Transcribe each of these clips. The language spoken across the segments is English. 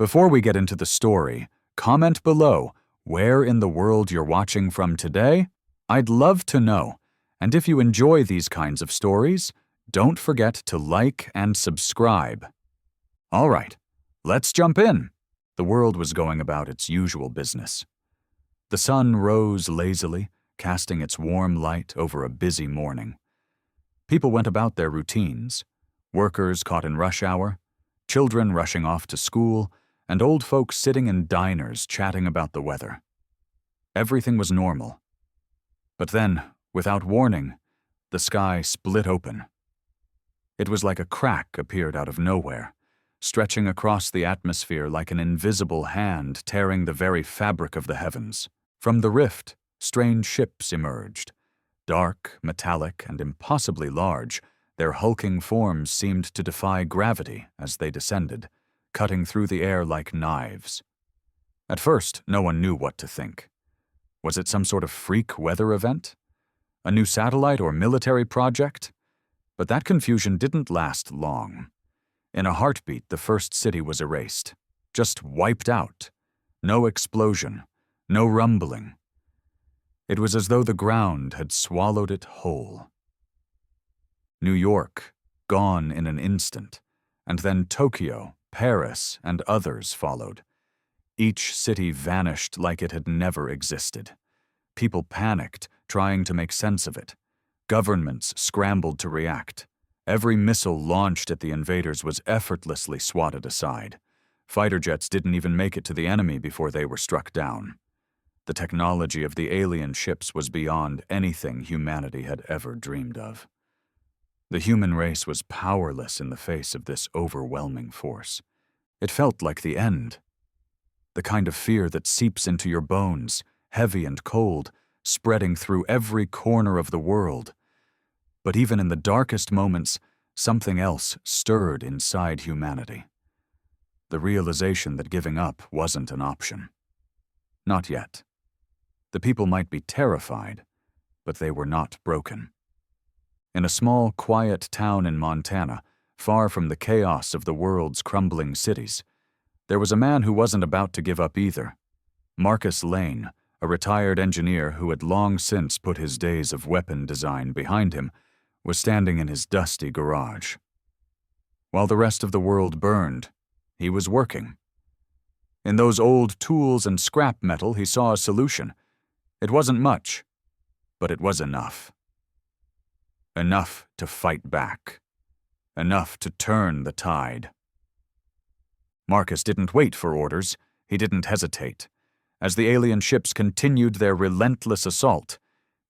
Before we get into the story, comment below where in the world you're watching from today. I'd love to know. And if you enjoy these kinds of stories, don't forget to like and subscribe. All right, let's jump in. The world was going about its usual business. The sun rose lazily, casting its warm light over a busy morning. People went about their routines, workers caught in rush hour, children rushing off to school, and old folks sitting in diners chatting about the weather. Everything was normal. But then, without warning, the sky split open. It was like a crack appeared out of nowhere, stretching across the atmosphere like an invisible hand tearing the very fabric of the heavens. From the rift, strange ships emerged. Dark, metallic, and impossibly large, their hulking forms seemed to defy gravity as they descended, cutting through the air like knives. At first, no one knew what to think. Was it some sort of freak weather event? A new satellite or military project? But that confusion didn't last long. In a heartbeat, the first city was erased, just wiped out. No explosion, no rumbling. It was as though the ground had swallowed it whole. New York, gone in an instant, and then Tokyo, Paris, and others followed. Each city vanished like it had never existed. People panicked, trying to make sense of it. Governments scrambled to react. Every missile launched at the invaders was effortlessly swatted aside. Fighter jets didn't even make it to the enemy before they were struck down. The technology of the alien ships was beyond anything humanity had ever dreamed of. The human race was powerless in the face of this overwhelming force. It felt like the end. The kind of fear that seeps into your bones, heavy and cold, spreading through every corner of the world. But even in the darkest moments, something else stirred inside humanity. The realization that giving up wasn't an option. Not yet. The people might be terrified, but they were not broken. In a small, quiet town in Montana, far from the chaos of the world's crumbling cities, there was a man who wasn't about to give up either. Marcus Lane, a retired engineer who had long since put his days of weapon design behind him, was standing in his dusty garage. While the rest of the world burned, he was working. In those old tools and scrap metal, he saw a solution. It wasn't much, but it was enough. Enough to fight back. Enough to turn the tide. Marcus didn't wait for orders. He didn't hesitate. As the alien ships continued their relentless assault,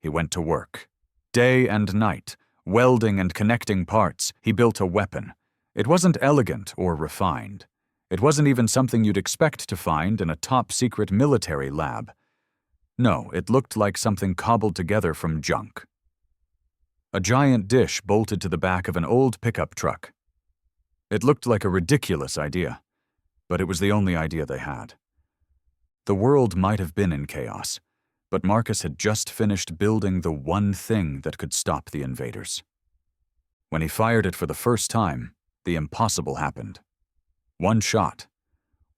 he went to work. Day and night, welding and connecting parts, he built a weapon. It wasn't elegant or refined. It wasn't even something you'd expect to find in a top-secret military lab. No, it looked like something cobbled together from junk. A giant dish bolted to the back of an old pickup truck. It looked like a ridiculous idea, but it was the only idea they had. The world might have been in chaos, but Marcus had just finished building the one thing that could stop the invaders. When he fired it for the first time, the impossible happened. One shot,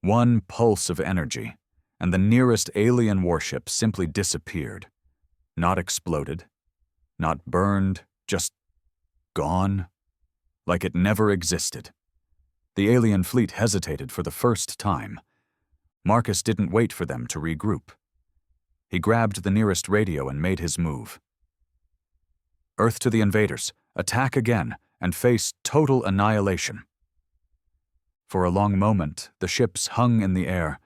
one pulse of energy, and the nearest alien warship simply disappeared. Not exploded, not burned, just gone, like it never existed. The alien fleet hesitated for the first time. Marcus didn't wait for them to regroup. He grabbed the nearest radio and made his move. Earth to the invaders, attack again, and face total annihilation. For a long moment, the ships hung in the air,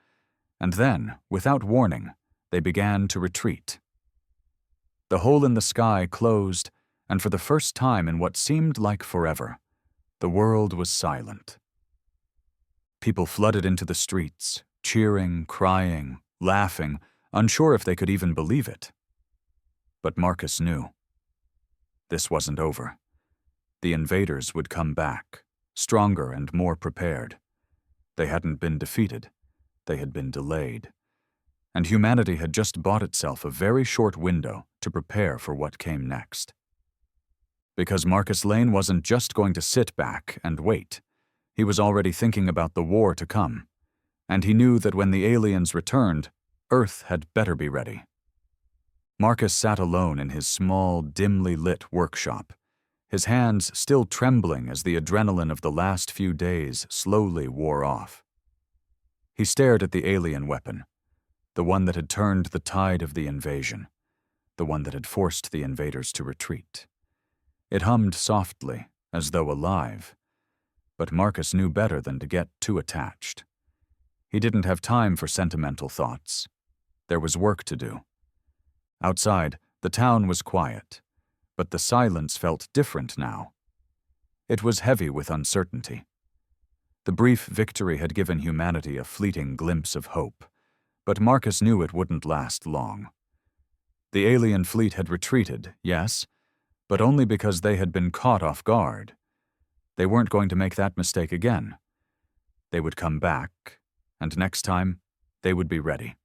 and then, without warning, they began to retreat. The hole in the sky closed, and for the first time in what seemed like forever, the world was silent. People flooded into the streets, cheering, crying, laughing, unsure if they could even believe it. But Marcus knew. This wasn't over. The invaders would come back, stronger and more prepared. They hadn't been defeated. They had been delayed. And humanity had just bought itself a very short window to prepare for what came next. Because Marcus Lane wasn't just going to sit back and wait. He was already thinking about the war to come. and he knew that when the aliens returned, Earth had better be ready. Marcus sat alone in his small, dimly lit workshop, his hands still trembling as the adrenaline of the last few days slowly wore off. He stared at the alien weapon, the one that had turned the tide of the invasion, the one that had forced the invaders to retreat. It hummed softly, as though alive, but Marcus knew better than to get too attached. He didn't have time for sentimental thoughts. There was work to do. Outside, the town was quiet, but the silence felt different now. It was heavy with uncertainty. The brief victory had given humanity a fleeting glimpse of hope, but Marcus knew it wouldn't last long. The alien fleet had retreated, yes, but only because they had been caught off guard. They weren't going to make that mistake again. They would come back, and next time, they would be ready.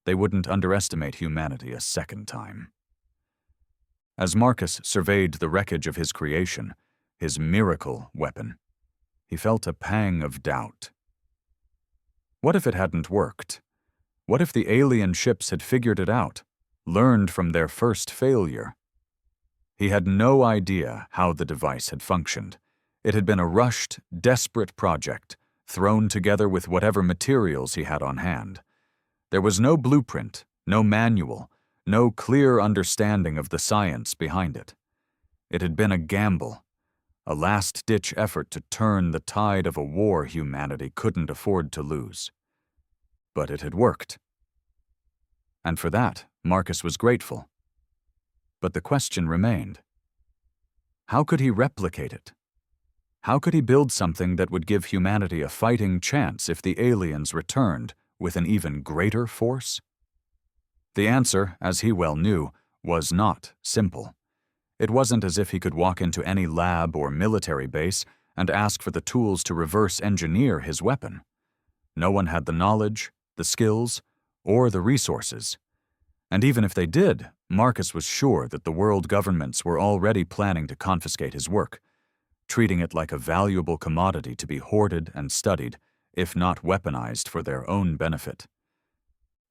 They wouldn't underestimate humanity a second time. As Marcus surveyed the wreckage of his creation, his miracle weapon, he felt a pang of doubt. What if it hadn't worked? What if the alien ships had figured it out, learned from their first failure? He had no idea how the device had functioned. It had been a rushed, desperate project, thrown together with whatever materials he had on hand. There was no blueprint, no manual, no clear understanding of the science behind it. It had been a gamble, a last-ditch effort to turn the tide of a war humanity couldn't afford to lose. But it had worked. And for that, Marcus was grateful. But the question remained. How could he replicate it? How could he build something that would give humanity a fighting chance if the aliens returned with an even greater force? The answer, as he well knew, was not simple. It wasn't as if he could walk into any lab or military base and ask for the tools to reverse engineer his weapon. No one had the knowledge, the skills, or the resources. And even if they did, Marcus was sure that the world governments were already planning to confiscate his work, treating it like a valuable commodity to be hoarded and studied, if not weaponized for their own benefit.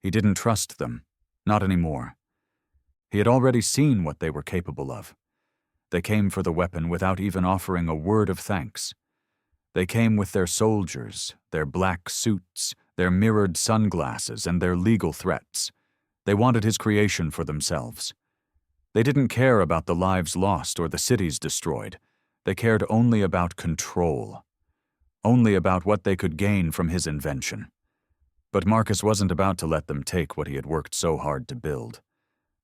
He didn't trust them, not anymore. He had already seen what they were capable of. They came for the weapon without even offering a word of thanks. They came with their soldiers, their black suits, their mirrored sunglasses, and their legal threats. They wanted his creation for themselves. They didn't care about the lives lost or the cities destroyed. They cared only about control, only about what they could gain from his invention. But Marcus wasn't about to let them take what he had worked so hard to build,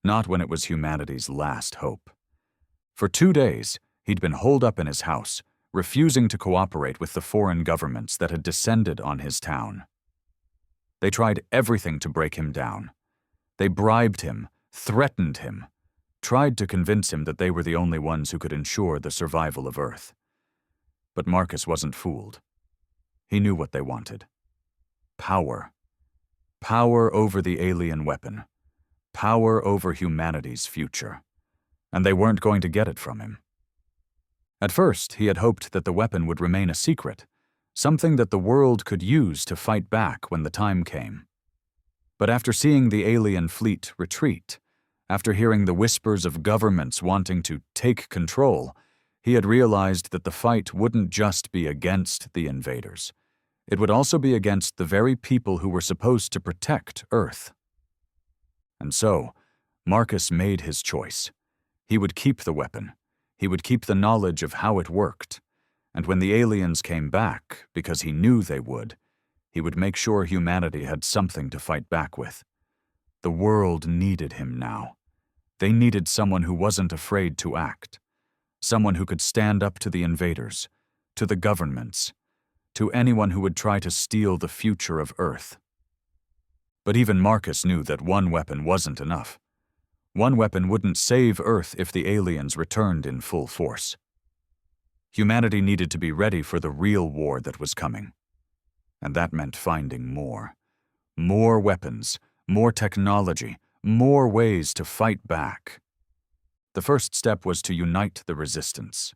not when it was humanity's last hope. For 2 days, he'd been holed up in his house, refusing to cooperate with the foreign governments that had descended on his town. They tried everything to break him down. They bribed him, threatened him, tried to convince him that they were the only ones who could ensure the survival of Earth. But Marcus wasn't fooled. He knew what they wanted. Power. Power over the alien weapon. Power over humanity's future. And they weren't going to get it from him. At first, he had hoped that the weapon would remain a secret, something that the world could use to fight back when the time came. But after seeing the alien fleet retreat, after hearing the whispers of governments wanting to take control, he had realized that the fight wouldn't just be against the invaders. It would also be against the very people who were supposed to protect Earth. And so, Marcus made his choice. He would keep the weapon. He would keep the knowledge of how it worked. And when the aliens came back, because he knew they would, he would make sure humanity had something to fight back with. The world needed him now. They needed someone who wasn't afraid to act. Someone who could stand up to the invaders, to the governments, to anyone who would try to steal the future of Earth. But even Marcus knew that one weapon wasn't enough. One weapon wouldn't save Earth if the aliens returned in full force. Humanity needed to be ready for the real war that was coming. And that meant finding more. More weapons, more technology, more ways to fight back. The first step was to unite the resistance.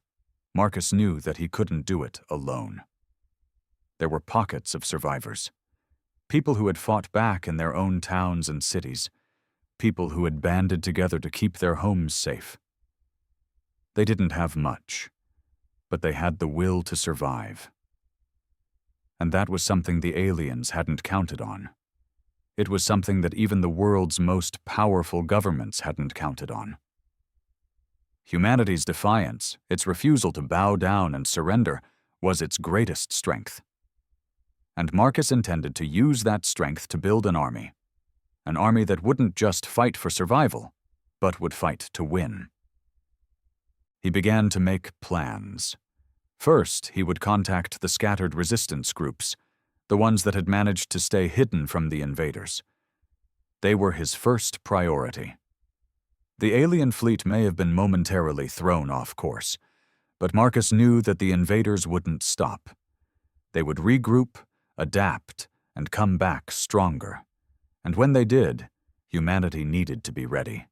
Marcus knew that he couldn't do it alone. There were pockets of survivors. people who had fought back in their own towns and cities, people who had banded together to keep their homes safe. They didn't have much, but they had the will to survive. And that was something the aliens hadn't counted on. It was something that even the world's most powerful governments hadn't counted on. Humanity's defiance, its refusal to bow down and surrender, was its greatest strength. And Marcus intended to use that strength to build an army that wouldn't just fight for survival, but would fight to win. He began to make plans. First, he would contact the scattered resistance groups, the ones that had managed to stay hidden from the invaders. They were his first priority. The alien fleet may have been momentarily thrown off course, but Marcus knew that the invaders wouldn't stop. They would regroup, adapt, and come back stronger. And when they did, humanity needed to be ready.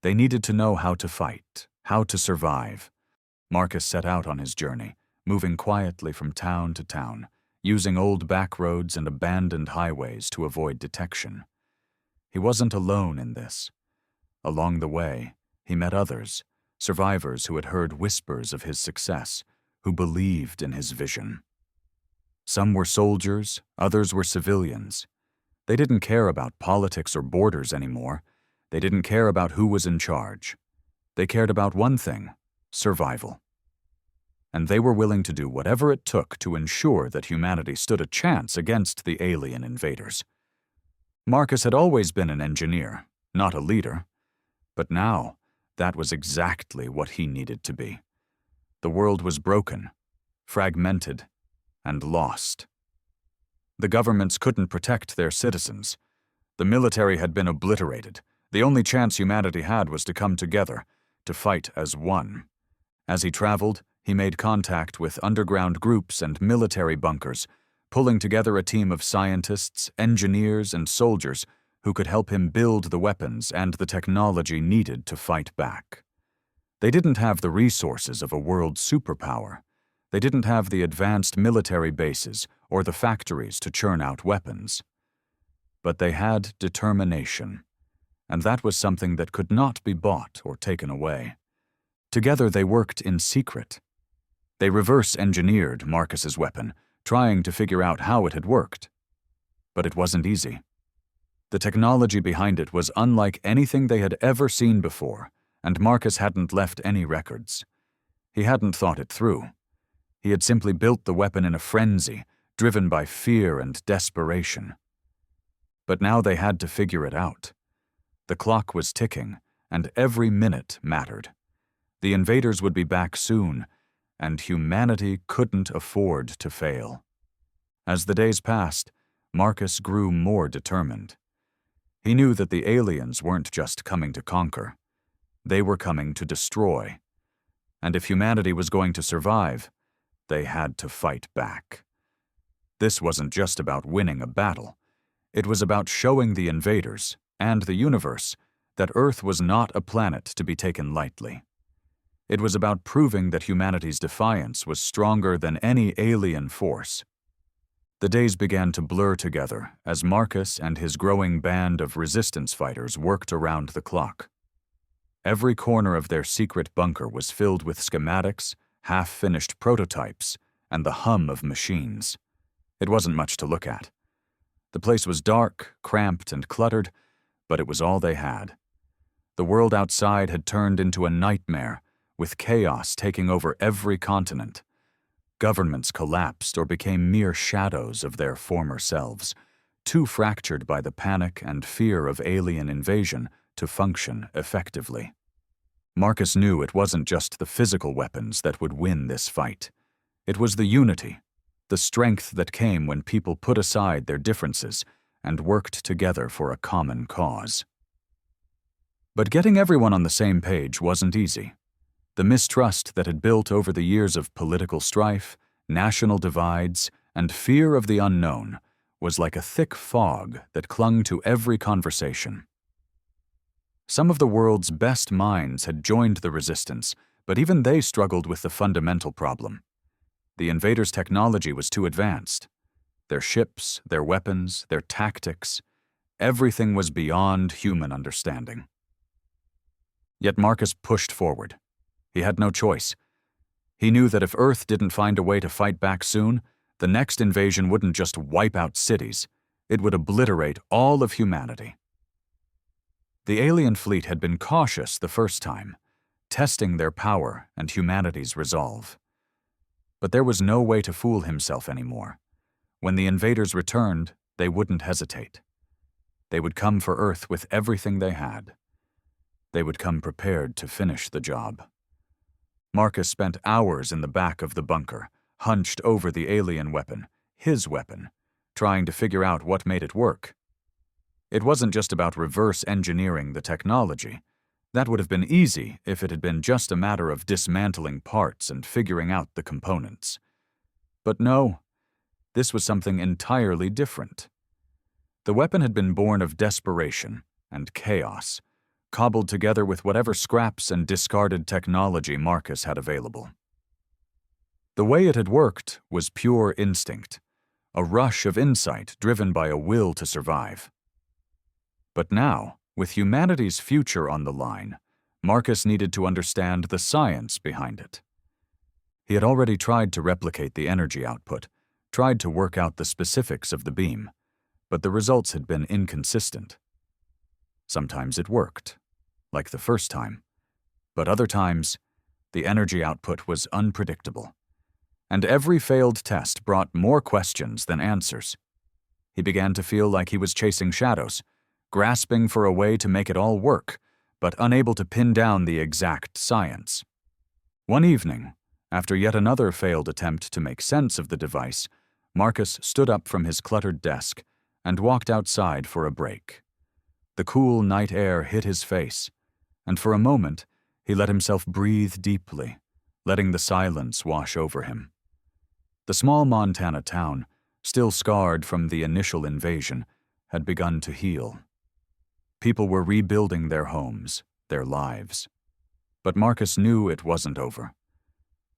They needed to know how to fight, how to survive. Marcus set out on his journey, moving quietly from town to town, using old back roads and abandoned highways to avoid detection. He wasn't alone in this. Along the way, he met others, survivors who had heard whispers of his success, who believed in his vision. Some were soldiers, others were civilians. They didn't care about politics or borders anymore. They didn't care about who was in charge. They cared about one thing: survival. And they were willing to do whatever it took to ensure that humanity stood a chance against the alien invaders. Marcus had always been an engineer, not a leader. But now, that was exactly what he needed to be. The world was broken, fragmented, and lost. The governments couldn't protect their citizens. The military had been obliterated. The only chance humanity had was to come together, to fight as one. As he traveled, he made contact with underground groups and military bunkers, pulling together a team of scientists, engineers, and soldiers who could help him build the weapons and the technology needed to fight back. They didn't have the resources of a world superpower. They didn't have the advanced military bases or the factories to churn out weapons. But they had determination, and that was something that could not be bought or taken away. Together they worked in secret. They reverse-engineered Marcus's weapon, trying to figure out how it had worked. But it wasn't easy. The technology behind it was unlike anything they had ever seen before, and Marcus hadn't left any records. He hadn't thought it through. He had simply built the weapon in a frenzy, driven by fear and desperation. But now they had to figure it out. The clock was ticking, and every minute mattered. The invaders would be back soon, and humanity couldn't afford to fail. As the days passed, Marcus grew more determined. He knew that the aliens weren't just coming to conquer. They were coming to destroy. And if humanity was going to survive, they had to fight back. This wasn't just about winning a battle. It was about showing the invaders, and the universe, that Earth was not a planet to be taken lightly. It was about proving that humanity's defiance was stronger than any alien force. The days began to blur together as Marcus and his growing band of resistance fighters worked around the clock. Every corner of their secret bunker was filled with schematics, half-finished prototypes, and the hum of machines. It wasn't much to look at. The place was dark, cramped, and cluttered, but it was all they had. The world outside had turned into a nightmare, with chaos taking over every continent. Governments collapsed or became mere shadows of their former selves, too fractured by the panic and fear of alien invasion to function effectively. Marcus knew it wasn't just the physical weapons that would win this fight. It was the unity, the strength that came when people put aside their differences and worked together for a common cause. But getting everyone on the same page wasn't easy. The mistrust that had built over the years of political strife, national divides, and fear of the unknown was like a thick fog that clung to every conversation. Some of the world's best minds had joined the resistance, but even they struggled with the fundamental problem. The invaders' technology was too advanced. their ships, their weapons, their tactics. Everything was beyond human understanding. Yet Marcus pushed forward. He had no choice. He knew that if Earth didn't find a way to fight back soon, the next invasion wouldn't just wipe out cities, it would obliterate all of humanity. The alien fleet had been cautious the first time, testing their power and humanity's resolve. But there was no way to fool himself anymore. When the invaders returned, they wouldn't hesitate. They would come for Earth with everything they had. They would come prepared to finish the job. Marcus spent hours in the back of the bunker, hunched over the alien weapon, his weapon, trying to figure out what made it work. It wasn't just about reverse engineering the technology. That would have been easy if it had been just a matter of dismantling parts and figuring out the components. But no, this was something entirely different. The weapon had been born of desperation and chaos, cobbled together with whatever scraps and discarded technology Marcus had available. The way it had worked was pure instinct, a rush of insight driven by a will to survive. But now, with humanity's future on the line, Marcus needed to understand the science behind it. He had already tried to replicate the energy output, tried to work out the specifics of the beam, but the results had been inconsistent. Sometimes it worked, like the first time, but other times, the energy output was unpredictable, and every failed test brought more questions than answers. He began to feel like he was chasing shadows, grasping for a way to make it all work, but unable to pin down the exact science. One evening, after yet another failed attempt to make sense of the device, Marcus stood up from his cluttered desk and walked outside for a break. The cool night air hit his face, and for a moment he let himself breathe deeply, letting the silence wash over him. The small Montana town, still scarred from the initial invasion, had begun to heal. People were rebuilding their homes, their lives. But Marcus knew it wasn't over.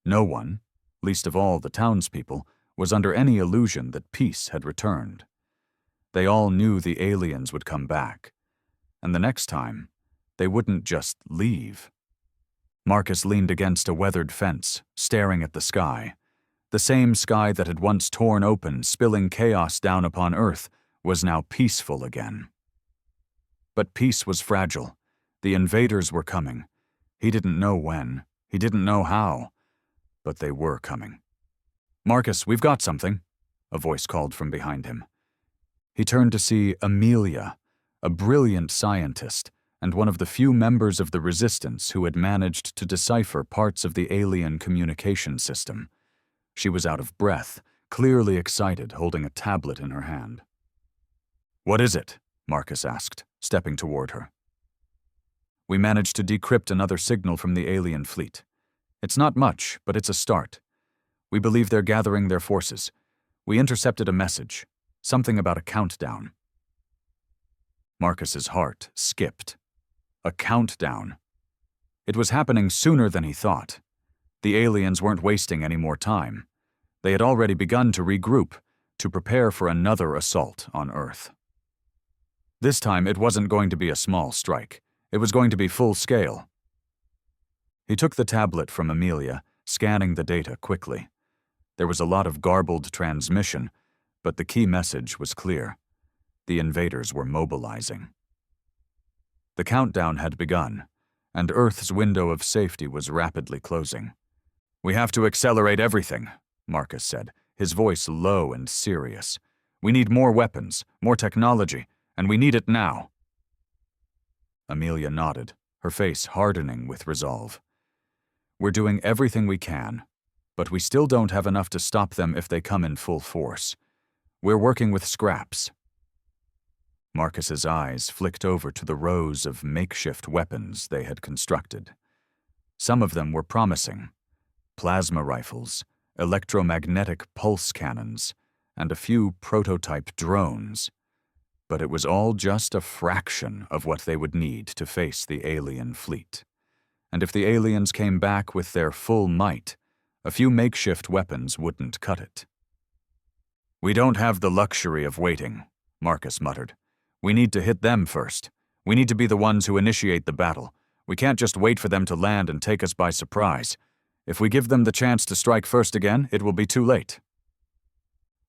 No one, least of all the townspeople, was under any illusion that peace had returned. They all knew the aliens would come back, and the next time, they wouldn't just leave. Marcus leaned against a weathered fence, staring at the sky. The same sky that had once torn open, spilling chaos down upon Earth, was now peaceful again. But peace was fragile. The invaders were coming. He didn't know when. He didn't know how. But they were coming. "Marcus, we've got something," a voice called from behind him. He turned to see Amelia, a brilliant scientist, and one of the few members of the Resistance who had managed to decipher parts of the alien communication system. She was out of breath, clearly excited, holding a tablet in her hand. "What is it?" Marcus asked, stepping toward her. "We managed to decrypt another signal from the alien fleet. It's not much, but it's a start. We believe they're gathering their forces. We intercepted a message, something about a countdown." Marcus's heart skipped. A countdown. It was happening sooner than he thought. The aliens weren't wasting any more time. They had already begun to regroup, to prepare for another assault on Earth. This time, it wasn't going to be a small strike. It was going to be full scale. He took the tablet from Amelia, scanning the data quickly. There was a lot of garbled transmission, but the key message was clear. The invaders were mobilizing. The countdown had begun, and Earth's window of safety was rapidly closing. "We have to accelerate everything," Marcus said, his voice low and serious. "We need more weapons, more technology, and we need it now." Amelia nodded, her face hardening with resolve. "We're doing everything we can, but we still don't have enough to stop them if they come in full force. We're working with scraps." Marcus's eyes flicked over to the rows of makeshift weapons they had constructed. Some of them were promising: plasma rifles, electromagnetic pulse cannons, and a few prototype drones. But it was all just a fraction of what they would need to face the alien fleet. And if the aliens came back with their full might, a few makeshift weapons wouldn't cut it. We don't have the luxury of waiting, Marcus muttered. We need to hit them first. We need to be the ones who initiate the battle. We can't just wait for them to land and take us by surprise. If we give them the chance to strike first again, it will be too late.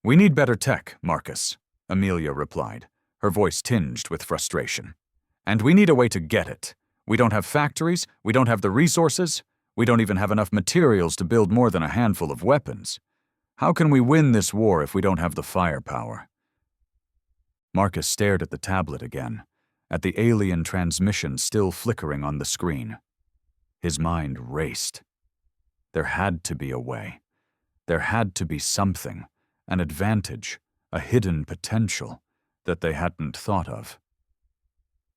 We need better tech, Marcus, Amelia replied, her voice tinged with frustration. And we need a way to get it. We don't have factories, we don't have the resources, we don't even have enough materials to build more than a handful of weapons. How can we win this war if we don't have the firepower? Marcus stared at the tablet again, at the alien transmission still flickering on the screen. His mind raced. There had to be a way. There had to be something, an advantage, a hidden potential that they hadn't thought of.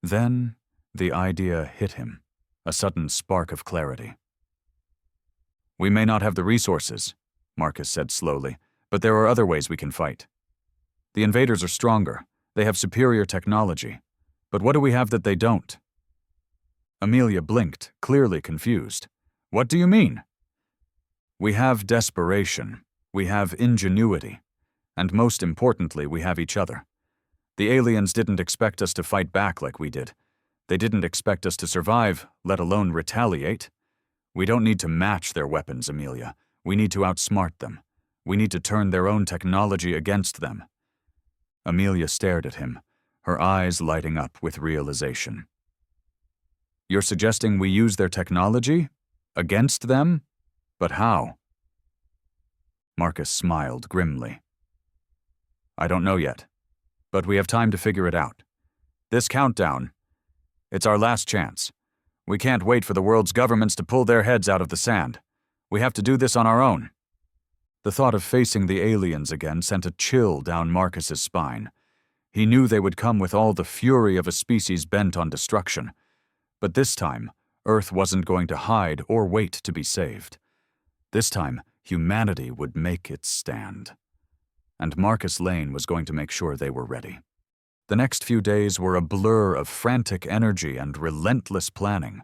Then the idea hit him, a sudden spark of clarity. We may not have the resources, Marcus said slowly, but there are other ways we can fight. The invaders are stronger. They have superior technology. But what do we have that they don't? Amelia blinked, clearly confused. What do you mean? We have desperation. We have ingenuity. And most importantly, we have each other. The aliens didn't expect us to fight back like we did. They didn't expect us to survive, let alone retaliate. We don't need to match their weapons, Amelia. We need to outsmart them. We need to turn their own technology against them. Amelia stared at him, her eyes lighting up with realization. You're suggesting we use their technology? Against them? But how? Marcus smiled grimly. I don't know yet, but we have time to figure it out. This countdown, it's our last chance. We can't wait for the world's governments to pull their heads out of the sand. We have to do this on our own. The thought of facing the aliens again sent a chill down Marcus's spine. He knew they would come with all the fury of a species bent on destruction. But this time, Earth wasn't going to hide or wait to be saved. This time, humanity would make its stand. And Marcus Lane was going to make sure they were ready. The next few days were a blur of frantic energy and relentless planning.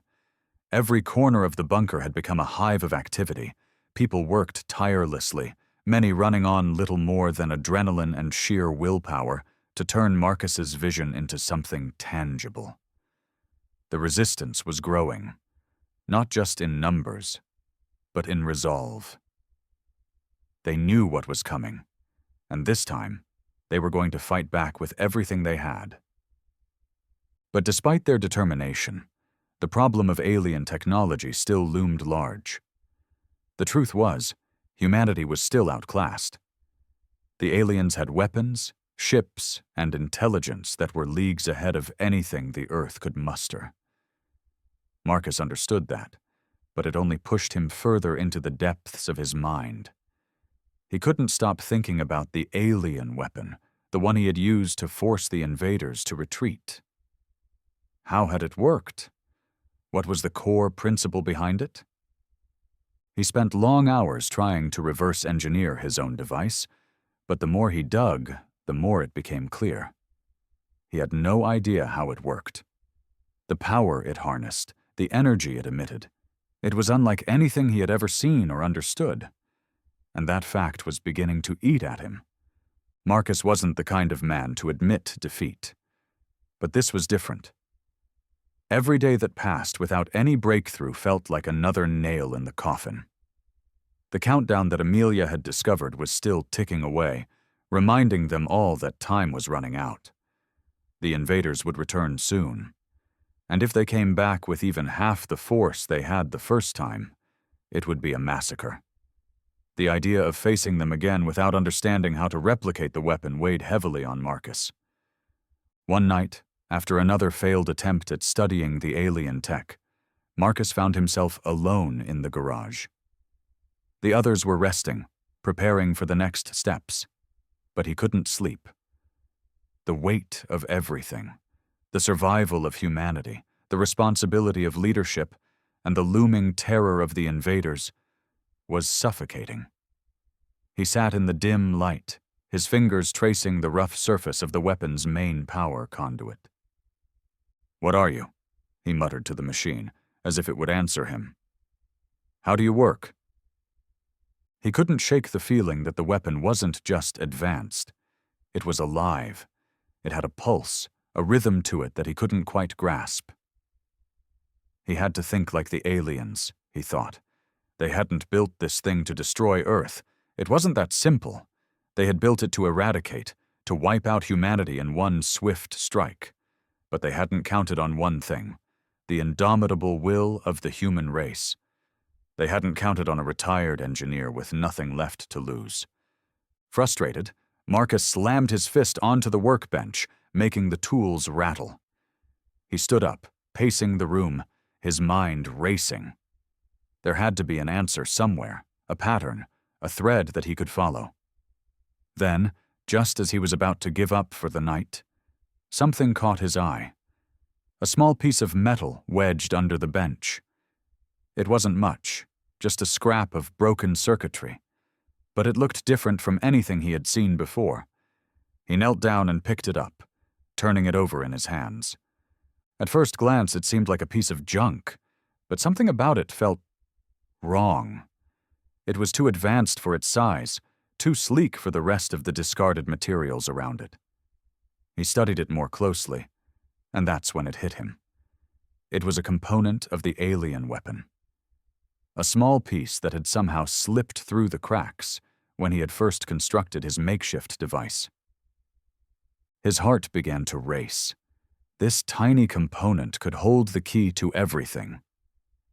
Every corner of the bunker had become a hive of activity. People worked tirelessly, many running on little more than adrenaline and sheer willpower to turn Marcus's vision into something tangible. The resistance was growing, not just in numbers, but in resolve. They knew what was coming, and this time, they were going to fight back with everything they had. But despite their determination, the problem of alien technology still loomed large. The truth was, humanity was still outclassed. The aliens had weapons, ships, and intelligence that were leagues ahead of anything the Earth could muster. Marcus understood that, but it only pushed him further into the depths of his mind. He couldn't stop thinking about the alien weapon, the one he had used to force the invaders to retreat. How had it worked? What was the core principle behind it? He spent long hours trying to reverse engineer his own device, but the more he dug, the more it became clear. He had no idea how it worked. The power it harnessed, the energy it emitted, it was unlike anything he had ever seen or understood. And that fact was beginning to eat at him. Marcus wasn't the kind of man to admit defeat. But this was different. Every day that passed without any breakthrough felt like another nail in the coffin. The countdown that Amelia had discovered was still ticking away, reminding them all that time was running out. The invaders would return soon. And if they came back with even half the force they had the first time, it would be a massacre. The idea of facing them again without understanding how to replicate the weapon weighed heavily on Marcus. One night, after another failed attempt at studying the alien tech, Marcus found himself alone in the garage. The others were resting, preparing for the next steps, but he couldn't sleep. The weight of everything, the survival of humanity, the responsibility of leadership, and the looming terror of the invaders was suffocating. He sat in the dim light, his fingers tracing the rough surface of the weapon's main power conduit. "What are you?" he muttered to the machine, as if it would answer him. "How do you work?" He couldn't shake the feeling that the weapon wasn't just advanced. It was alive. It had a pulse, a rhythm to it that he couldn't quite grasp. He had to think like the aliens, he thought. They hadn't built this thing to destroy Earth. It wasn't that simple. They had built it to eradicate, to wipe out humanity in one swift strike. But they hadn't counted on one thing: the indomitable will of the human race. They hadn't counted on a retired engineer with nothing left to lose. Frustrated, Marcus slammed his fist onto the workbench, making the tools rattle. He stood up, pacing the room, his mind racing. There had to be an answer somewhere, a pattern, a thread that he could follow. Then, just as he was about to give up for the night, something caught his eye. A small piece of metal wedged under the bench. It wasn't much, just a scrap of broken circuitry, but it looked different from anything he had seen before. He knelt down and picked it up, turning it over in his hands. At first glance, it seemed like a piece of junk, but something about it felt wrong. It was too advanced for its size, too sleek for the rest of the discarded materials around it. He studied it more closely, and that's when it hit him. It was a component of the alien weapon. A small piece that had somehow slipped through the cracks when he had first constructed his makeshift device. His heart began to race. This tiny component could hold the key to everything.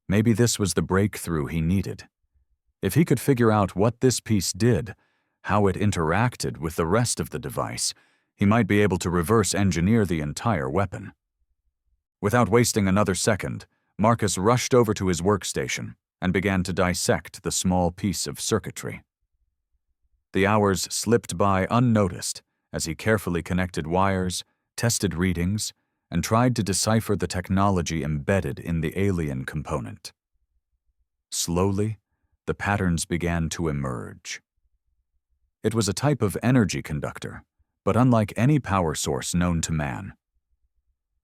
Maybe this was the breakthrough he needed. If he could figure out what this piece did, how it interacted with the rest of the device, he might be able to reverse engineer the entire weapon. Without wasting another second, Marcus rushed over to his workstation and began to dissect the small piece of circuitry. The hours slipped by unnoticed as he carefully connected wires, tested readings, and tried to decipher the technology embedded in the alien component. Slowly, the patterns began to emerge. It was a type of energy conductor, but unlike any power source known to man.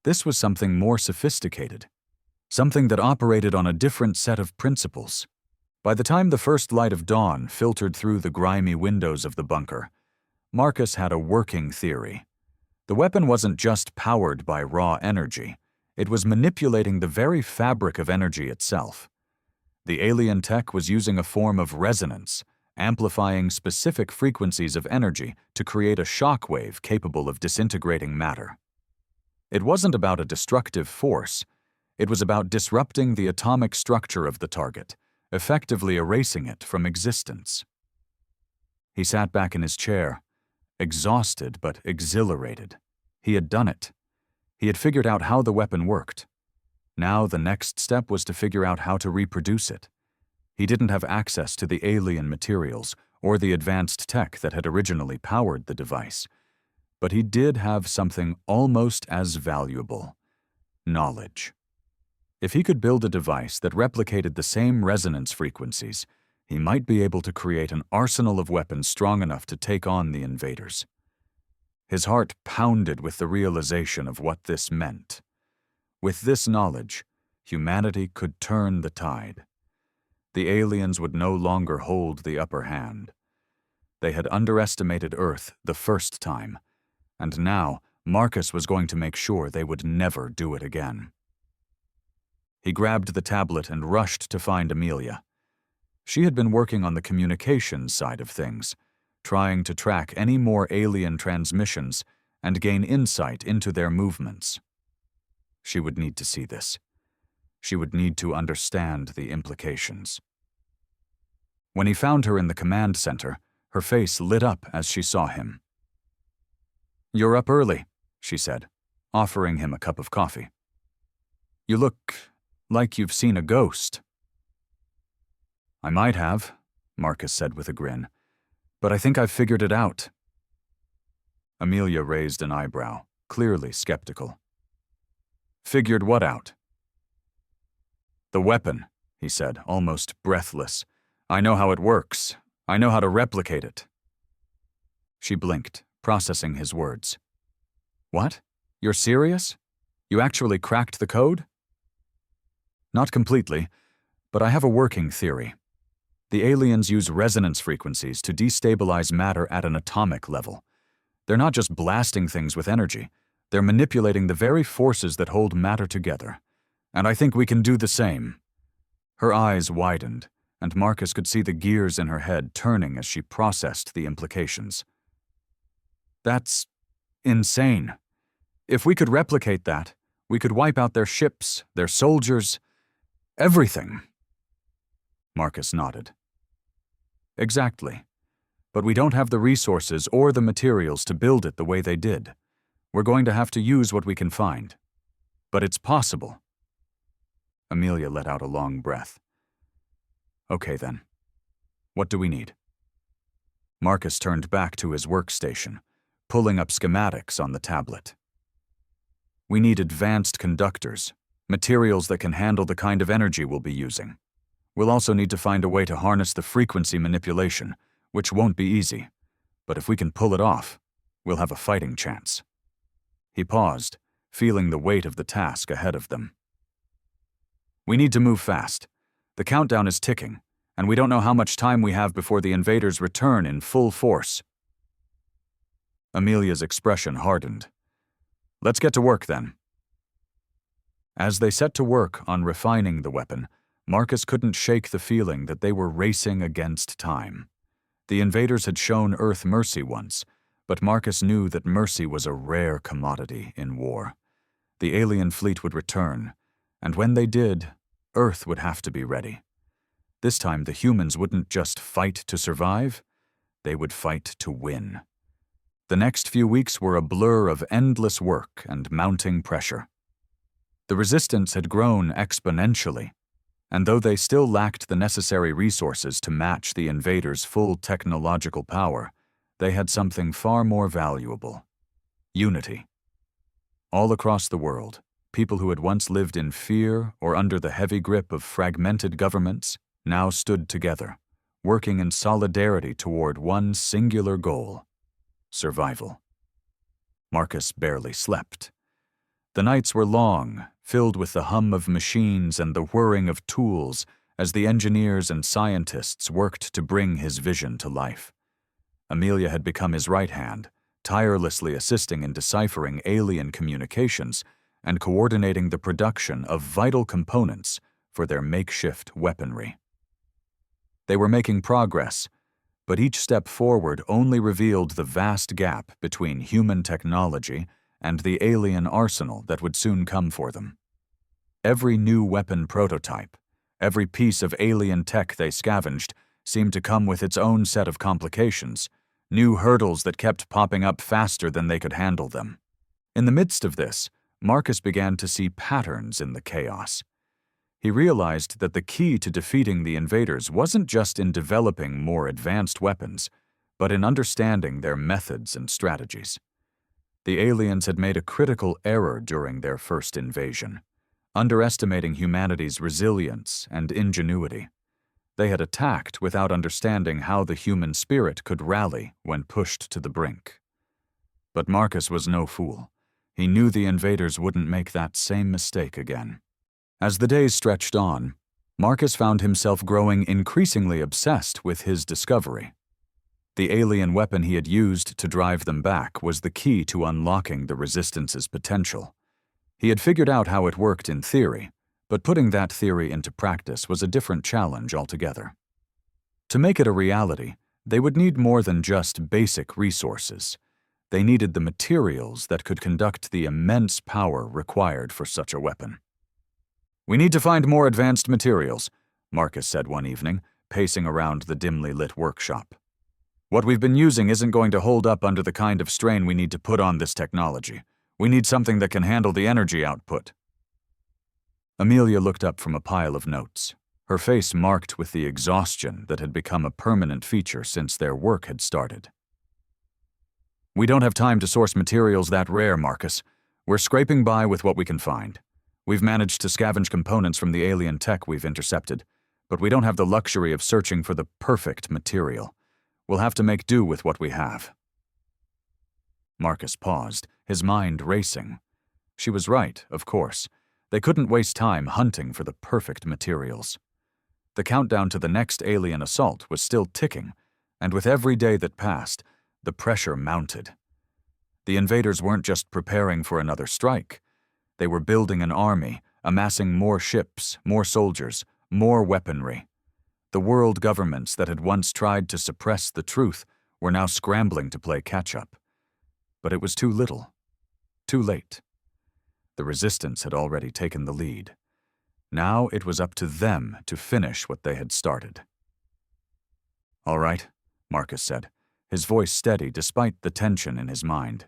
This was something more sophisticated, something that operated on a different set of principles. By the time the first light of dawn filtered through the grimy windows of the bunker, Marcus had a working theory. The weapon wasn't just powered by raw energy, it was manipulating the very fabric of energy itself. The alien tech was using a form of resonance, amplifying specific frequencies of energy to create a shock wave capable of disintegrating matter. It wasn't about a destructive force, it was about disrupting the atomic structure of the target, effectively erasing it from existence. He sat back in his chair, exhausted but exhilarated. He had done it. He had figured out how the weapon worked. Now the next step was to figure out how to reproduce it. He didn't have access to the alien materials or the advanced tech that had originally powered the device, but he did have something almost as valuable: knowledge. If he could build a device that replicated the same resonance frequencies, he might be able to create an arsenal of weapons strong enough to take on the invaders. His heart pounded with the realization of what this meant. With this knowledge, humanity could turn the tide. The aliens would no longer hold the upper hand. They had underestimated Earth the first time, and now Marcus was going to make sure they would never do it again. He grabbed the tablet and rushed to find Amelia. She had been working on the communications side of things, trying to track any more alien transmissions and gain insight into their movements. She would need to see this. She would need to understand the implications. When he found her in the command center, her face lit up as she saw him. "You're up early," she said, offering him a cup of coffee. "You look like you've seen a ghost." "I might have," Marcus said with a grin, "but I think I've figured it out." Amelia raised an eyebrow, clearly skeptical. "Figured what out?" "The weapon," he said, almost breathless. "I know how it works. I know how to replicate it." She blinked, processing his words. "What? You're serious? You actually cracked the code?" "Not completely, but I have a working theory. The aliens use resonance frequencies to destabilize matter at an atomic level. They're not just blasting things with energy, they're manipulating the very forces that hold matter together. And I think we can do the same. Her eyes widened, and Marcus could see the gears in her head turning as she processed the implications. That's insane. If we could replicate that, we could wipe out their ships, their soldiers, everything. Marcus nodded. Exactly. But we don't have the resources or the materials to build it the way they did. We're going to have to use what we can find. But it's possible. Amelia let out a long breath. Okay then. What do we need? Marcus turned back to his workstation, pulling up schematics on the tablet. We need advanced conductors, materials that can handle the kind of energy we'll be using. We'll also need to find a way to harness the frequency manipulation, which won't be easy. But if we can pull it off, we'll have a fighting chance. He paused, feeling the weight of the task ahead of them. We need to move fast. The countdown is ticking, and we don't know how much time we have before the invaders return in full force. Amelia's expression hardened. Let's get to work then. As they set to work on refining the weapon, Marcus couldn't shake the feeling that they were racing against time. The invaders had shown Earth mercy once, but Marcus knew that mercy was a rare commodity in war. The alien fleet would return, and when they did, Earth would have to be ready. This time the humans wouldn't just fight to survive, they would fight to win. The next few weeks were a blur of endless work and mounting pressure. The resistance had grown exponentially, and though they still lacked the necessary resources to match the invaders' full technological power, they had something far more valuable: unity. All across the world, people who had once lived in fear or under the heavy grip of fragmented governments now stood together, working in solidarity toward one singular goal: survival. Marcus barely slept. The nights were long, filled with the hum of machines and the whirring of tools as the engineers and scientists worked to bring his vision to life. Amelia had become his right hand, tirelessly assisting in deciphering alien communications and coordinating the production of vital components for their makeshift weaponry. They were making progress, but each step forward only revealed the vast gap between human technology and the alien arsenal that would soon come for them. Every new weapon prototype, every piece of alien tech they scavenged, seemed to come with its own set of complications, new hurdles that kept popping up faster than they could handle them. In the midst of this, Marcus began to see patterns in the chaos. He realized that the key to defeating the invaders wasn't just in developing more advanced weapons, but in understanding their methods and strategies. The aliens had made a critical error during their first invasion, underestimating humanity's resilience and ingenuity. They had attacked without understanding how the human spirit could rally when pushed to the brink. But Marcus was no fool. He knew the invaders wouldn't make that same mistake again. As the days stretched on, Marcus found himself growing increasingly obsessed with his discovery. The alien weapon he had used to drive them back was the key to unlocking the Resistance's potential. He had figured out how it worked in theory, but putting that theory into practice was a different challenge altogether. To make it a reality, they would need more than just basic resources. They needed the materials that could conduct the immense power required for such a weapon. "We need to find more advanced materials," Marcus said one evening, pacing around the dimly lit workshop. "What we've been using isn't going to hold up under the kind of strain we need to put on this technology. We need something that can handle the energy output." Amelia looked up from a pile of notes, her face marked with the exhaustion that had become a permanent feature since their work had started. "We don't have time to source materials that rare, Marcus. We're scraping by with what we can find. We've managed to scavenge components from the alien tech we've intercepted, but we don't have the luxury of searching for the perfect material. We'll have to make do with what we have." Marcus paused, his mind racing. She was right, of course. They couldn't waste time hunting for the perfect materials. The countdown to the next alien assault was still ticking, and with every day that passed, the pressure mounted. The invaders weren't just preparing for another strike. They were building an army, amassing more ships, more soldiers, more weaponry. The world governments that had once tried to suppress the truth were now scrambling to play catch-up. But it was too little. Too late. The resistance had already taken the lead. Now it was up to them to finish what they had started. "All right," Marcus said, his voice steady despite the tension in his mind.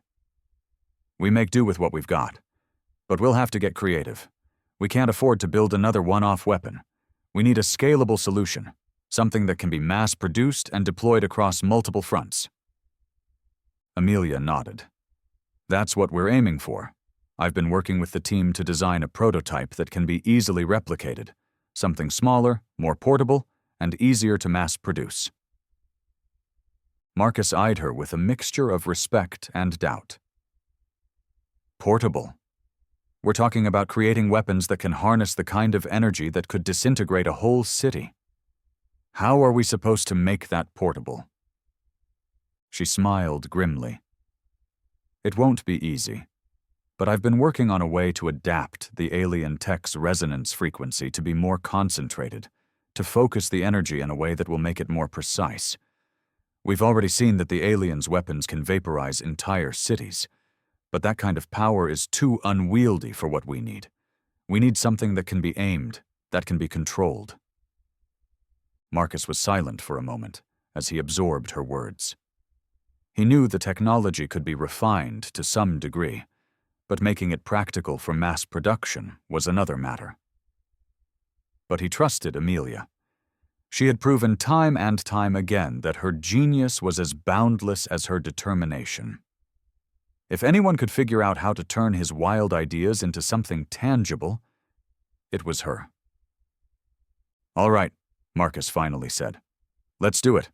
"We make do with what we've got. But we'll have to get creative. We can't afford to build another one-off weapon. We need a scalable solution, something that can be mass-produced and deployed across multiple fronts." Amelia nodded. "That's what we're aiming for. I've been working with the team to design a prototype that can be easily replicated, something smaller, more portable, and easier to mass-produce." Marcus eyed her with a mixture of respect and doubt. "Portable? We're talking about creating weapons that can harness the kind of energy that could disintegrate a whole city. How are we supposed to make that portable?" She smiled grimly. "It won't be easy, but I've been working on a way to adapt the alien tech's resonance frequency to be more concentrated, to focus the energy in a way that will make it more precise. We've already seen that the aliens' weapons can vaporize entire cities. But that kind of power is too unwieldy for what we need. We need something that can be aimed, that can be controlled." Marcus was silent for a moment as he absorbed her words. He knew the technology could be refined to some degree, but making it practical for mass production was another matter. But he trusted Amelia. She had proven time and time again that her genius was as boundless as her determination. If anyone could figure out how to turn his wild ideas into something tangible, it was her. "All right," Marcus finally said. "Let's do it.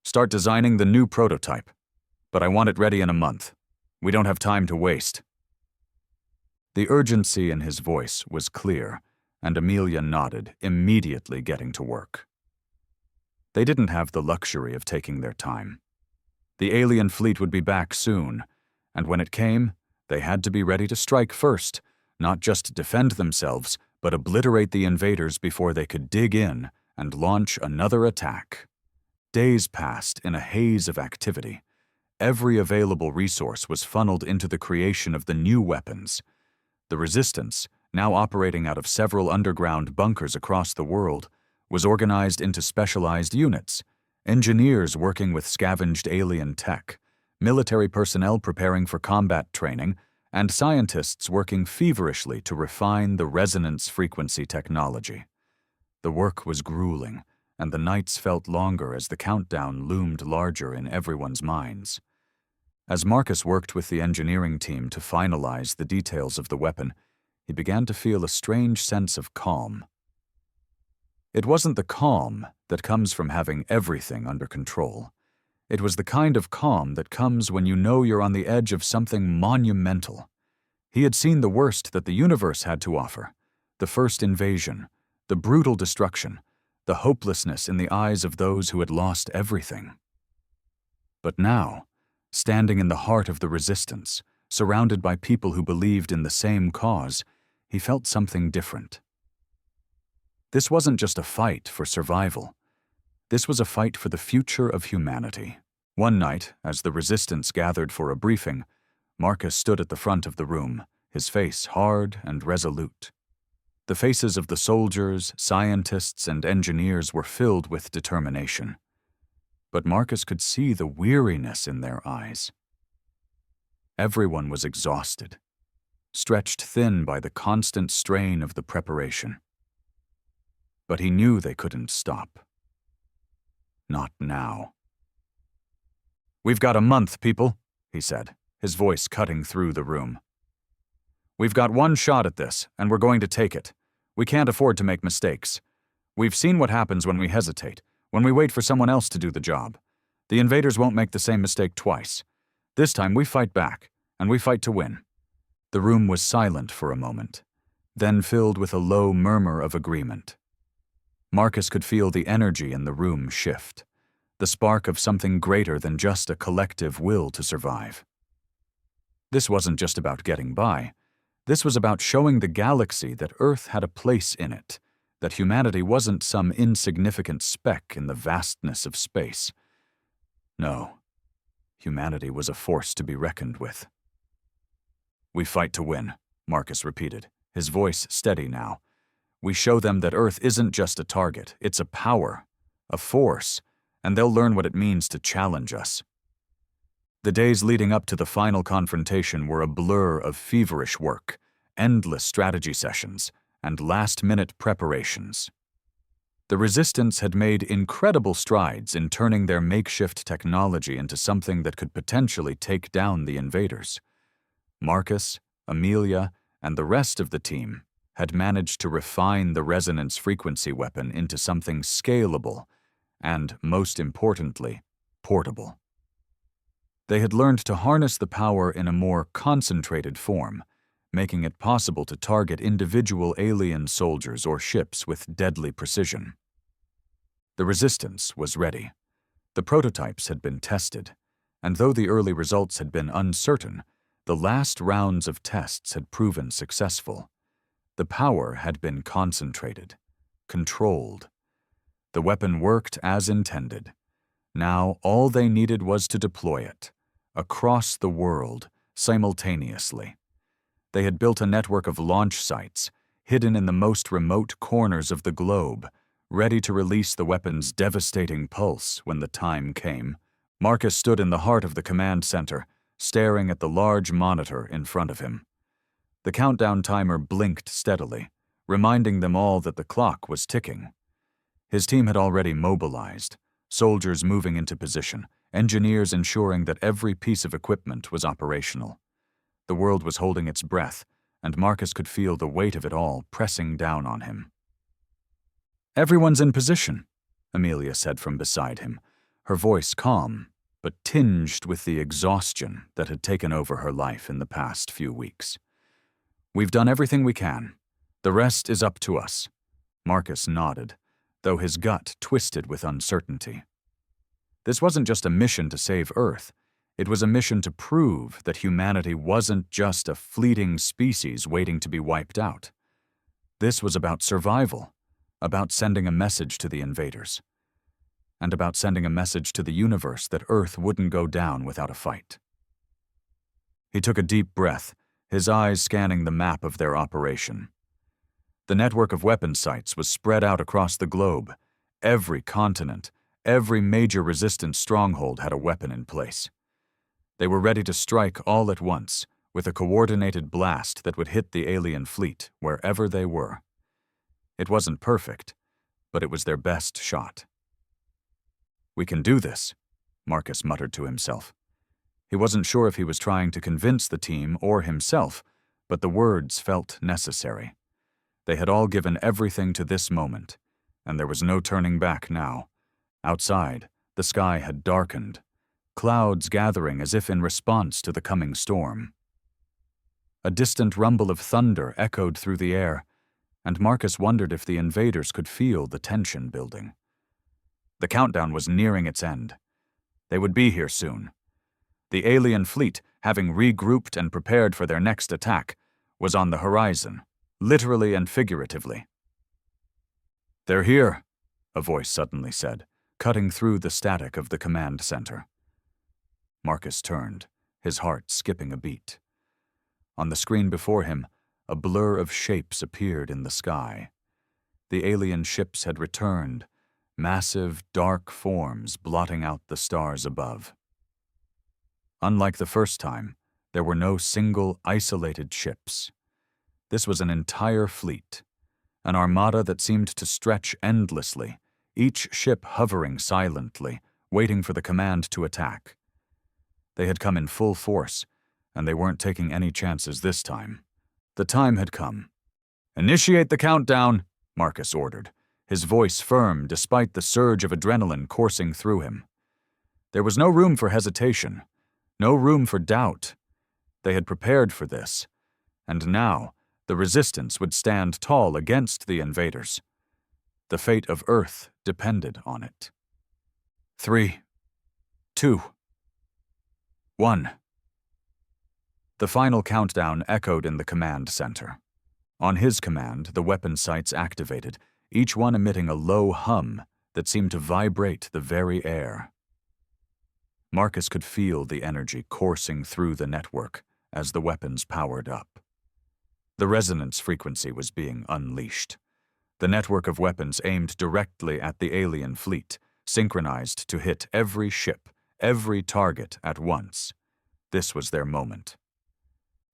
Start designing the new prototype. But I want it ready in a month. We don't have time to waste." The urgency in his voice was clear, and Amelia nodded, immediately getting to work. They didn't have the luxury of taking their time. The alien fleet would be back soon, and when it came, they had to be ready to strike first, not just defend themselves, but obliterate the invaders before they could dig in and launch another attack. Days passed in a haze of activity. Every available resource was funneled into the creation of the new weapons. The resistance, now operating out of several underground bunkers across the world, was organized into specialized units, engineers working with scavenged alien tech, military personnel preparing for combat training, and scientists working feverishly to refine the resonance frequency technology. The work was grueling, and the nights felt longer as the countdown loomed larger in everyone's minds. As Marcus worked with the engineering team to finalize the details of the weapon, he began to feel a strange sense of calm. It wasn't the calm that comes from having everything under control. It was the kind of calm that comes when you know you're on the edge of something monumental. He had seen the worst that the universe had to offer: the first invasion, the brutal destruction, the hopelessness in the eyes of those who had lost everything. But now, standing in the heart of the resistance, surrounded by people who believed in the same cause, he felt something different. This wasn't just a fight for survival. This was a fight for the future of humanity. One night, as the resistance gathered for a briefing, Marcus stood at the front of the room, his face hard and resolute. The faces of the soldiers, scientists, and engineers were filled with determination. But Marcus could see the weariness in their eyes. Everyone was exhausted, stretched thin by the constant strain of the preparation. But he knew they couldn't stop. Not now. "We've got a month, people," he said, his voice cutting through the room. "We've got one shot at this, and we're going to take it. We can't afford to make mistakes. We've seen what happens when we hesitate, when we wait for someone else to do the job. The invaders won't make the same mistake twice. This time we fight back, and we fight to win." The room was silent for a moment, then filled with a low murmur of agreement. Marcus could feel the energy in the room shift, the spark of something greater than just a collective will to survive. This wasn't just about getting by. This was about showing the galaxy that Earth had a place in it, that humanity wasn't some insignificant speck in the vastness of space. No, humanity was a force to be reckoned with. "We fight to win," Marcus repeated, his voice steady now. "We show them that Earth isn't just a target, it's a power, a force, and they'll learn what it means to challenge us." The days leading up to the final confrontation were a blur of feverish work, endless strategy sessions, and last-minute preparations. The Resistance had made incredible strides in turning their makeshift technology into something that could potentially take down the invaders. Marcus, Amelia, and the rest of the team had managed to refine the resonance frequency weapon into something scalable and, most importantly, portable. They had learned to harness the power in a more concentrated form, making it possible to target individual alien soldiers or ships with deadly precision. The Resistance was ready. The prototypes had been tested, and though the early results had been uncertain, the last rounds of tests had proven successful. The power had been concentrated, controlled. The weapon worked as intended. Now all they needed was to deploy it, across the world, simultaneously. They had built a network of launch sites, hidden in the most remote corners of the globe, ready to release the weapon's devastating pulse when the time came. Marcus stood in the heart of the command center, staring at the large monitor in front of him. The countdown timer blinked steadily, reminding them all that the clock was ticking. His team had already mobilized, soldiers moving into position, engineers ensuring that every piece of equipment was operational. The world was holding its breath, and Marcus could feel the weight of it all pressing down on him. "Everyone's in position," Amelia said from beside him, her voice calm, but tinged with the exhaustion that had taken over her life in the past few weeks. "We've done everything we can. The rest is up to us." Marcus nodded, though his gut twisted with uncertainty. This wasn't just a mission to save Earth. It was a mission to prove that humanity wasn't just a fleeting species waiting to be wiped out. This was about survival, about sending a message to the invaders, and about sending a message to the universe that Earth wouldn't go down without a fight. He took a deep breath, his eyes scanning the map of their operation. The network of weapon sites was spread out across the globe. Every continent, every major resistance stronghold had a weapon in place. They were ready to strike all at once, with a coordinated blast that would hit the alien fleet wherever they were. It wasn't perfect, but it was their best shot. "We can do this," Marcus muttered to himself. He wasn't sure if he was trying to convince the team or himself, but the words felt necessary. They had all given everything to this moment, and there was no turning back now. Outside, the sky had darkened, clouds gathering as if in response to the coming storm. A distant rumble of thunder echoed through the air, and Marcus wondered if the invaders could feel the tension building. The countdown was nearing its end. They would be here soon. The alien fleet, having regrouped and prepared for their next attack, was on the horizon, literally and figuratively. "They're here," a voice suddenly said, cutting through the static of the command center. Marcus turned, his heart skipping a beat. On the screen before him, a blur of shapes appeared in the sky. The alien ships had returned, massive, dark forms blotting out the stars above. Unlike the first time, there were no single, isolated ships. This was an entire fleet, an armada that seemed to stretch endlessly, each ship hovering silently, waiting for the command to attack. They had come in full force, and they weren't taking any chances this time. The time had come. "Initiate the countdown," Marcus ordered, his voice firm despite the surge of adrenaline coursing through him. There was no room for hesitation, no room for doubt. They had prepared for this, and now the resistance would stand tall against the invaders. The fate of Earth depended on it. 3, 2, 1. The final countdown echoed in the command center. On his command, the weapon sights activated, each one emitting a low hum that seemed to vibrate the very air. Marcus could feel the energy coursing through the network as the weapons powered up. The resonance frequency was being unleashed. The network of weapons aimed directly at the alien fleet, synchronized to hit every ship, every target at once. This was their moment.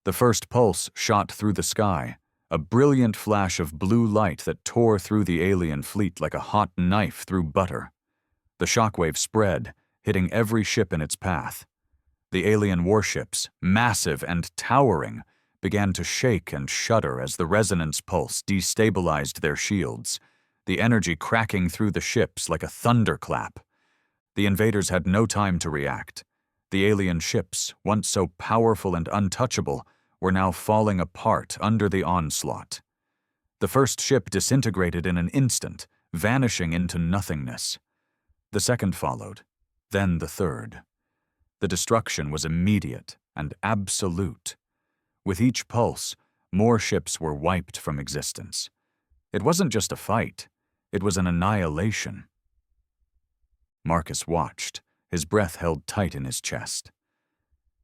The first pulse shot through the sky, a brilliant flash of blue light that tore through the alien fleet like a hot knife through butter. The shockwave spread, hitting every ship in its path. The alien warships, massive and towering, began to shake and shudder as the resonance pulse destabilized their shields, the energy cracking through the ships like a thunderclap. The invaders had no time to react. The alien ships, once so powerful and untouchable, were now falling apart under the onslaught. The first ship disintegrated in an instant, vanishing into nothingness. The second followed, then the third. The destruction was immediate and absolute. With each pulse, more ships were wiped from existence. It wasn't just a fight, it was an annihilation. Marcus watched, his breath held tight in his chest.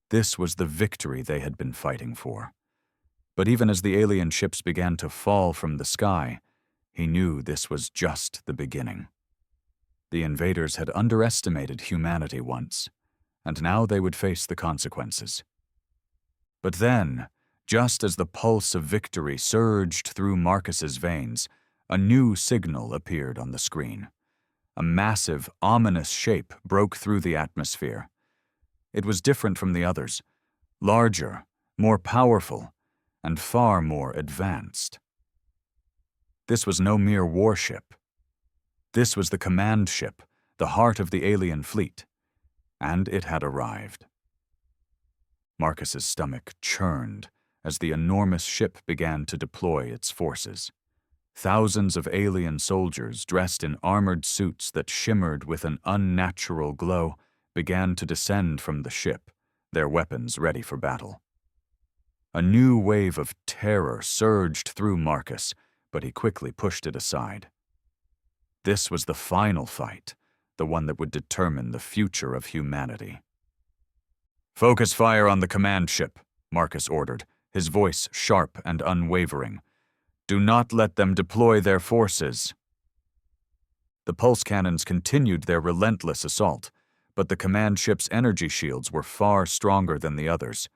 This was the victory they had been fighting for. But even as the alien ships began to fall from the sky, he knew this was just the beginning. The invaders had underestimated humanity once, and now they would face the consequences. But then, just as the pulse of victory surged through Marcus's veins, a new signal appeared on the screen. A massive, ominous shape broke through the atmosphere. It was different from the others, larger, more powerful, and far more advanced. This was no mere warship. This was the command ship, the heart of the alien fleet, and it had arrived. Marcus's stomach churned as the enormous ship began to deploy its forces. Thousands of alien soldiers dressed in armored suits that shimmered with an unnatural glow began to descend from the ship, their weapons ready for battle. A new wave of terror surged through Marcus, but he quickly pushed it aside. This was the final fight, the one that would determine the future of humanity. "Focus fire on the command ship," Marcus ordered, his voice sharp and unwavering. "Do not let them deploy their forces." The pulse cannons continued their relentless assault, but the command ship's energy shields were far stronger than the others.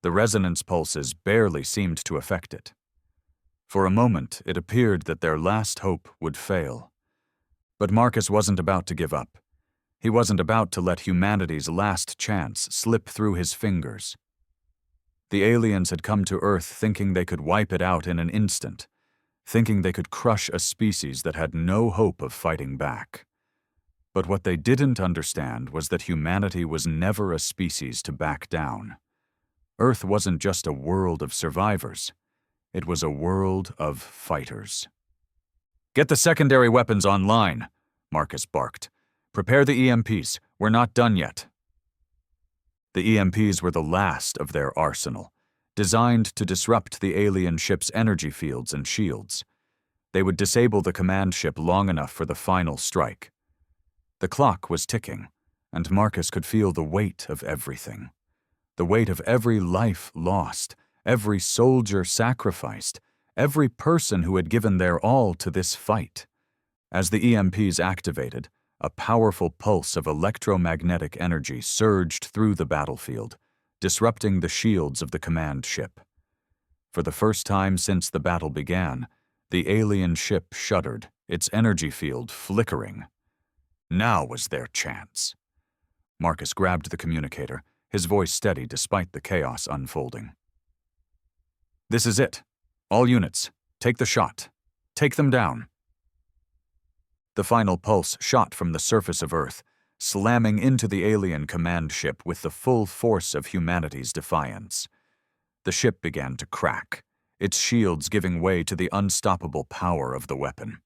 The resonance pulses barely seemed to affect it. For a moment, it appeared that their last hope would fail. But Marcus wasn't about to give up. He wasn't about to let humanity's last chance slip through his fingers. The aliens had come to Earth thinking they could wipe it out in an instant, thinking they could crush a species that had no hope of fighting back. But what they didn't understand was that humanity was never a species to back down. Earth wasn't just a world of survivors. It was a world of fighters. "Get the secondary weapons online," Marcus barked. "Prepare the EMPs. We're not done yet." The EMPs were the last of their arsenal, designed to disrupt the alien ship's energy fields and shields. They would disable the command ship long enough for the final strike. The clock was ticking, and Marcus could feel the weight of everything. The weight of every life lost, every soldier sacrificed, every person who had given their all to this fight. As the EMPs activated, a powerful pulse of electromagnetic energy surged through the battlefield, disrupting the shields of the command ship. For the first time since the battle began, the alien ship shuddered, its energy field flickering. Now was their chance. Marcus grabbed the communicator, his voice steady despite the chaos unfolding. "This is it. All units, take the shot. Take them down." The final pulse shot from the surface of Earth, slamming into the alien command ship with the full force of humanity's defiance. The ship began to crack, its shields giving way to the unstoppable power of the weapon.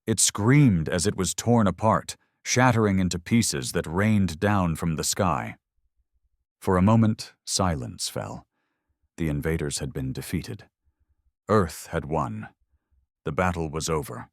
It screamed as it was torn apart, shattering into pieces that rained down from the sky. For a moment, silence fell. The invaders had been defeated. Earth had won. The battle was over.